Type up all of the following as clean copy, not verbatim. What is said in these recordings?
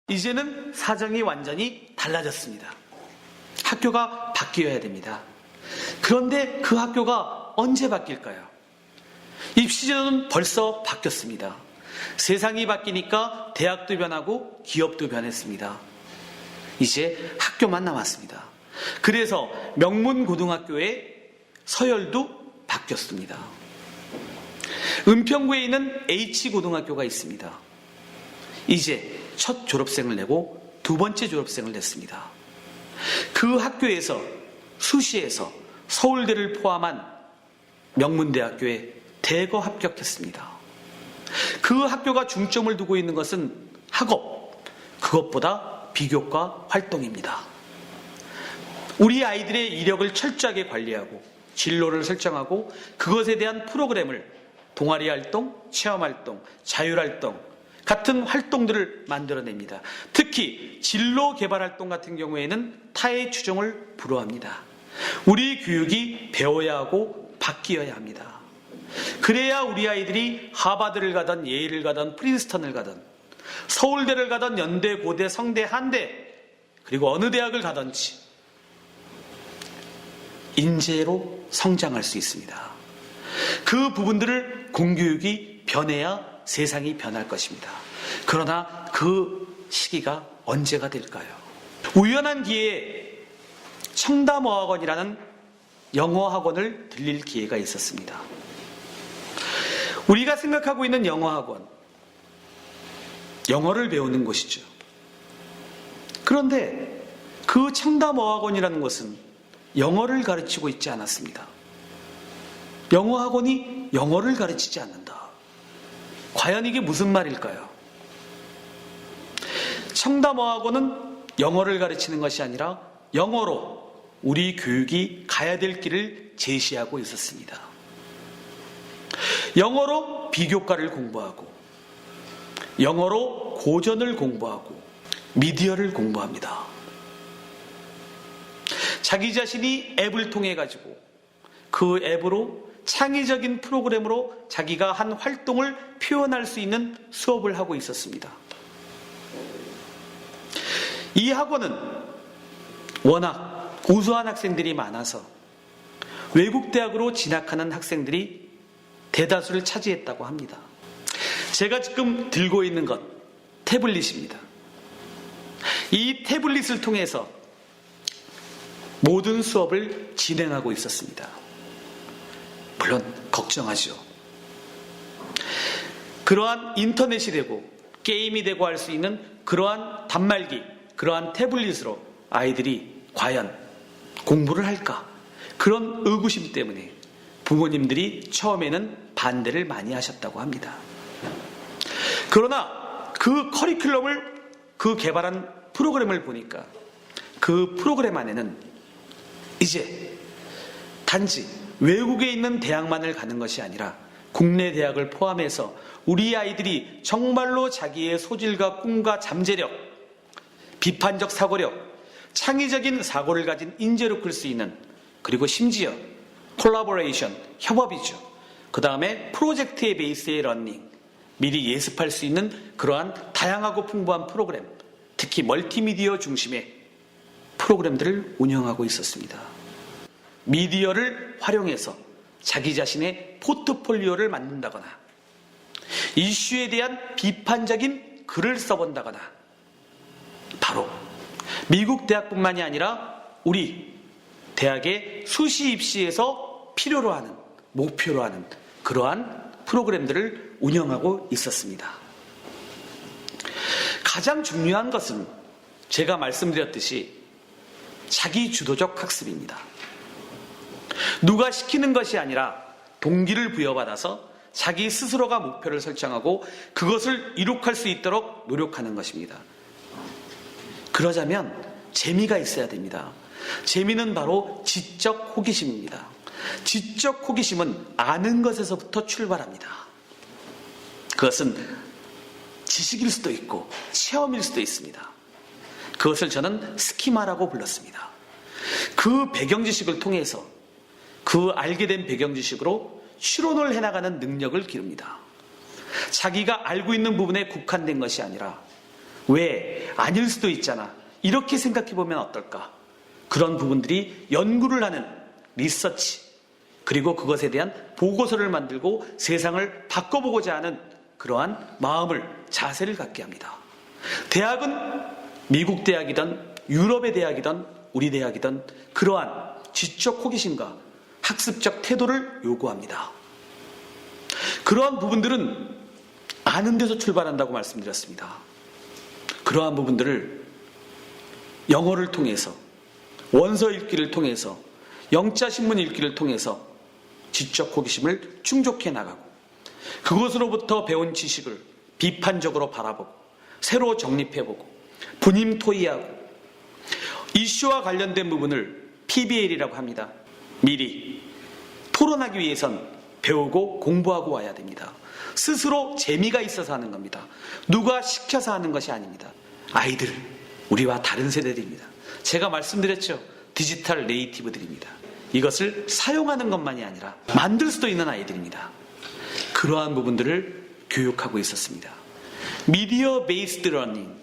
이제는 사정이 완전히 달라졌습니다. 학교가 바뀌어야 됩니다. 그런데 그 학교가 언제 바뀔까요? 입시제도는 벌써 바뀌었습니다. 세상이 바뀌니까 대학도 변하고 기업도 변했습니다. 이제 학교만 남았습니다. 그래서 명문고등학교의 서열도 바뀌었습니다. 은평구에 있는 H고등학교가 있습니다. 이제 첫 졸업생을 내고 두 번째 졸업생을 냈습니다. 그 학교에서 수시에서 서울대를 포함한 명문대학교에 대거 합격했습니다. 그 학교가 중점을 두고 있는 것은 학업, 그것보다 비교과 활동입니다. 우리 아이들의 이력을 철저하게 관리하고 진로를 설정하고 그것에 대한 프로그램을 동아리 활동, 체험 활동, 자율 활동 같은 활동들을 만들어냅니다. 특히 진로 개발 활동 같은 경우에는 타의 추종을 불허합니다. 우리 교육이 배워야 하고 바뀌어야 합니다. 그래야 우리 아이들이 하버드를 가든 예일을 가든 프린스턴을 가든 서울대를 가든 연대, 고대, 성대, 한대 그리고 어느 대학을 가든지 인재로 성장할 수 있습니다. 그 부분들을 공교육이 변해야 세상이 변할 것입니다. 그러나 그 시기가 언제가 될까요? 우연한 기회에 청담어학원이라는 영어학원을 들릴 기회가 있었습니다. 우리가 생각하고 있는 영어학원, 영어를 배우는 곳이죠. 그런데 그 청담어학원이라는 곳은 영어를 가르치고 있지 않았습니다. 영어학원이 영어를 가르치지 않는다. 과연 이게 무슨 말일까요? 청담어학원은 영어를 가르치는 것이 아니라 영어로 우리 교육이 가야 될 길을 제시하고 있었습니다. 영어로 비교과를 공부하고 영어로 고전을 공부하고 미디어를 공부합니다. 자기 자신이 앱을 통해 가지고 그 앱으로 창의적인 프로그램으로 자기가 한 활동을 표현할 수 있는 수업을 하고 있었습니다. 이 학원은 워낙 우수한 학생들이 많아서 외국 대학으로 진학하는 학생들이 대다수를 차지했다고 합니다. 제가 지금 들고 있는 것 태블릿입니다. 이 태블릿을 통해서 모든 수업을 진행하고 있었습니다. 물론 걱정하죠. 그러한 인터넷이 되고 게임이 되고 할 수 있는 그러한 단말기, 그러한 태블릿으로 아이들이 과연 공부를 할까? 그런 의구심 때문에 부모님들이 처음에는 반대를 많이 하셨다고 합니다. 그러나 그 커리큘럼을 그 개발한 프로그램을 보니까 그 프로그램 안에는 이제 단지 외국에 있는 대학만을 가는 것이 아니라 국내 대학을 포함해서 우리 아이들이 정말로 자기의 소질과 꿈과 잠재력, 비판적 사고력, 창의적인 사고를 가진 인재로 클 수 있는 그리고 심지어 콜라보레이션, 협업이죠. 그 다음에 프로젝트의 베이스의 러닝, 미리 예습할 수 있는 그러한 다양하고 풍부한 프로그램, 특히 멀티미디어 중심의 프로그램들을 운영하고 있었습니다. 미디어를 활용해서 자기 자신의 포트폴리오를 만든다거나 이슈에 대한 비판적인 글을 써본다거나 바로 미국 대학뿐만이 아니라 우리 대학의 수시 입시에서 필요로 하는, 목표로 하는 그러한 프로그램들을 운영하고 있었습니다. 가장 중요한 것은 제가 말씀드렸듯이 자기 주도적 학습입니다. 누가 시키는 것이 아니라 동기를 부여받아서 자기 스스로가 목표를 설정하고 그것을 이룩할 수 있도록 노력하는 것입니다. 그러자면 재미가 있어야 됩니다. 재미는 바로 지적 호기심입니다. 지적 호기심은 아는 것에서부터 출발합니다. 그것은 지식일 수도 있고 체험일 수도 있습니다. 그것을 저는 스키마라고 불렀습니다. 그 배경 지식을 통해서 그 알게 된 배경 지식으로 추론을 해나가는 능력을 기릅니다. 자기가 알고 있는 부분에 국한된 것이 아니라 왜? 아닐 수도 있잖아. 이렇게 생각해 보면 어떨까? 그런 부분들이 연구를 하는 리서치, 그리고 그것에 대한 보고서를 만들고 세상을 바꿔보고자 하는 그러한 마음을, 자세를 갖게 합니다. 대학은 미국 대학이든 유럽의 대학이든 우리 대학이든 그러한 지적 호기심과 학습적 태도를 요구합니다. 그러한 부분들은 아는 데서 출발한다고 말씀드렸습니다. 그러한 부분들을 영어를 통해서, 원서 읽기를 통해서, 영자신문 읽기를 통해서 지적 호기심을 충족해 나가고, 그것으로부터 배운 지식을 비판적으로 바라보고 새로 정립해보고 분임 토의하고, 이슈와 관련된 부분을 PBL이라고 합니다. 미리 토론하기 위해선 배우고 공부하고 와야 됩니다. 스스로 재미가 있어서 하는 겁니다. 누가 시켜서 하는 것이 아닙니다. 아이들, 우리와 다른 세대들입니다. 제가 말씀드렸죠. 디지털 네이티브들입니다. 이것을 사용하는 것만이 아니라 만들 수도 있는 아이들입니다. 그러한 부분들을 교육하고 있었습니다. 미디어 베이스드 러닝,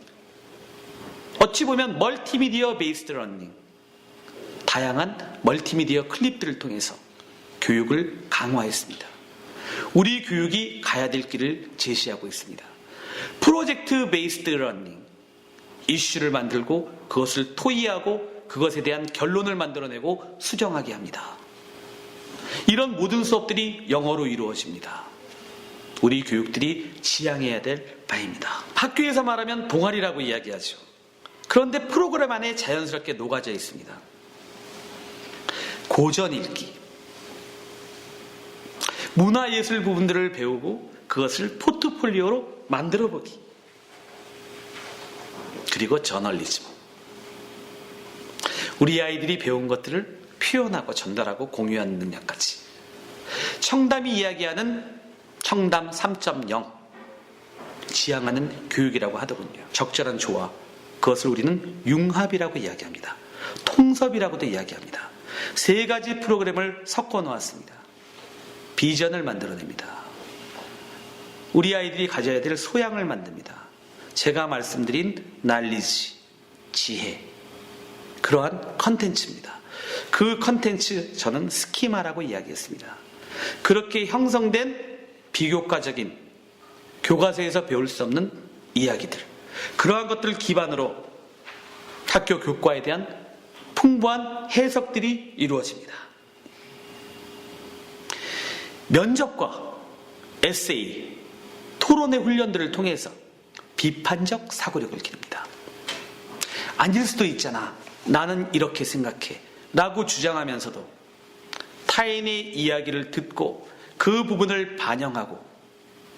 어찌 보면 멀티미디어 베이스드 러닝, 다양한 멀티미디어 클립들을 통해서 교육을 강화했습니다. 우리 교육이 가야 될 길을 제시하고 있습니다. 프로젝트 베이스드 러닝, 이슈를 만들고 그것을 토의하고 그것에 대한 결론을 만들어내고 수정하게 합니다. 이런 모든 수업들이 영어로 이루어집니다. 우리 교육들이 지향해야 될 바입니다. 학교에서 말하면 동아리라고 이야기하죠. 그런데 프로그램 안에 자연스럽게 녹아져 있습니다. 고전 읽기, 문화예술 부분들을 배우고 그것을 포트폴리오로 만들어보기, 그리고 저널리즘, 우리 아이들이 배운 것들을 표현하고 전달하고 공유하는 능력까지, 청담이 이야기하는 청담 3.0 지향하는 교육이라고 하더군요. 적절한 조화, 그것을 우리는 융합이라고 이야기합니다. 통섭이라고도 이야기합니다. 세 가지 프로그램을 섞어 놓았습니다. 비전을 만들어냅니다. 우리 아이들이 가져야 될 소양을 만듭니다. 제가 말씀드린 날리지, 지혜, 그러한 컨텐츠입니다. 그 컨텐츠 저는 스키마라고 이야기했습니다. 그렇게 형성된 비교과적인 교과서에서 배울 수 없는 이야기들, 그러한 것들을 기반으로 학교 교과에 대한 풍부한 해석들이 이루어집니다. 면접과 에세이, 토론의 훈련들을 통해서 비판적 사고력을 기릅니다. 아닐 수도 있잖아, 나는 이렇게 생각해 라고 주장하면서도 타인의 이야기를 듣고 그 부분을 반영하고,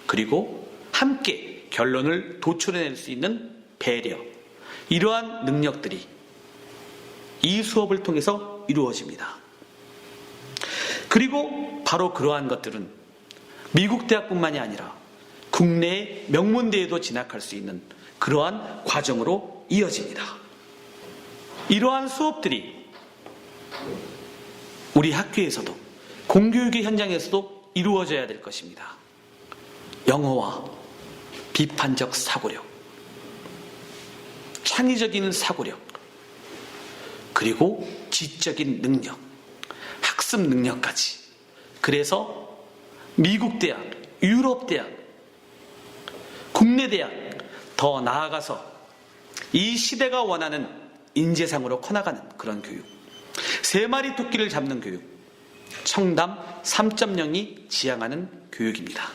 그리고 함께 결론을 도출해낼 수 있는 배려, 이러한 능력들이 이 수업을 통해서 이루어집니다. 그리고 바로 그러한 것들은 미국 대학뿐만이 아니라 국내의 명문대에도 진학할 수 있는 그러한 과정으로 이어집니다. 이러한 수업들이 우리 학교에서도, 공교육의 현장에서도 이루어져야 될 것입니다. 영어와 비판적 사고력, 창의적인 사고력, 그리고 지적인 능력, 학습 능력까지. 그래서 미국 대학, 유럽 대학, 국내 대학, 더 나아가서 이 시대가 원하는 인재상으로 커나가는 그런 교육, 세 마리 토끼를 잡는 교육, 청담 3.0이 지향하는 교육입니다.